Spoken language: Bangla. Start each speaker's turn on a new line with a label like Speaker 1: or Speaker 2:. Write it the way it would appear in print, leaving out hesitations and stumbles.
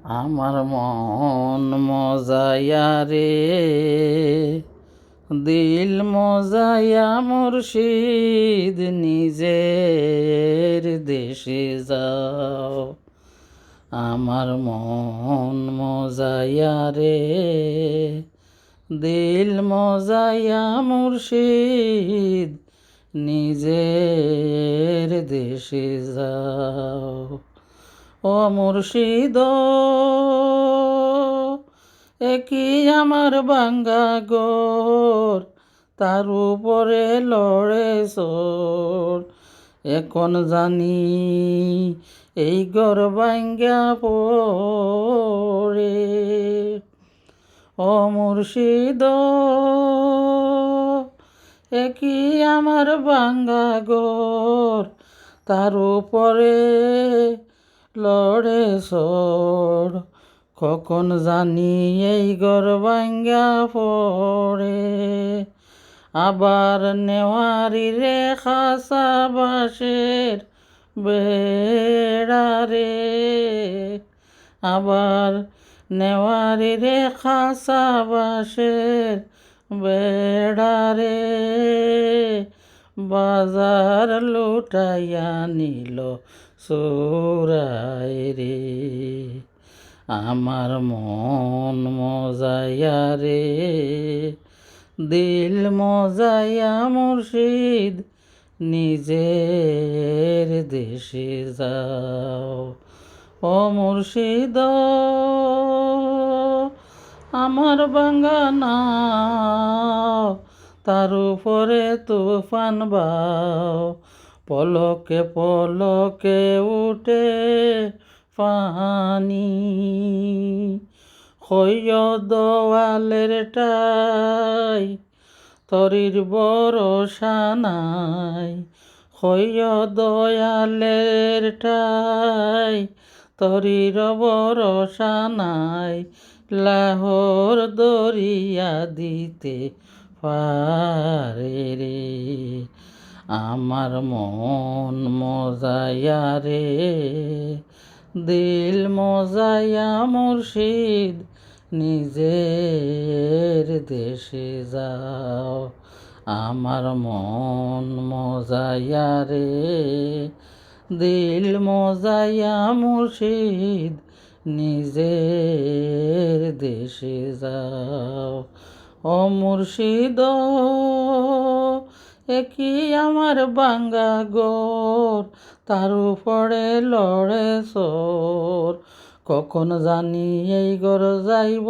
Speaker 1: আমার মন মজায়া রে, দিল মজায়া মুর্শিদ নিজের দেশে যাও। আমার মন মজায়া রে, দিল মজায়া মুর্শিদ নিজের দেশে যাও। ও মুর্শিদ একই আমার বাঙ্গা গোর, তার উপরে লড়ে সোর। এখন জানি এই গর বাঙ্গা পড়ে। ও মুর্শিদ একই আমার বাঙ্গা গোর, তার উপরে লড়ে সোর। কখন জানি এই ঘর ভাঙ্গা পড়ে। আবার নেওয়ারি রে খাসা বাঁশের বেড়া রে, আবার নেওয়ারি রে খাসা বাঁশের বেড়া রে। বাজার লুটাইয়া নিল চোরাই রে। আমার মন মজায়া রে, দিল মজায়া মুর্শিদ নিজের দেশে যাও। ও মুর্শিদ আমার বাঙ্গা নাও, তার উপরে তুফান বাও। পলকে পলকে উঠে পানি, হইয় দোয়ালের টাই তরির ভরসা নাই। হইয় দয়ালের টাই তরির ভরসা নাই। লাহোর দরিয়া দিতে পারে রে। আমার মন মজায়া রে, দিল মজায়া মুর্শিদ নিজের দেশে যাও। আমার মন মজায়া রে, দিল মজায়া মুর্শিদ নিজের দেশে যাও। ও মুর্শিদ একই আমার বাঙ্গা গোর, তার উপরে লড়ে সোর। কখন জানি এই ঘর যাইব।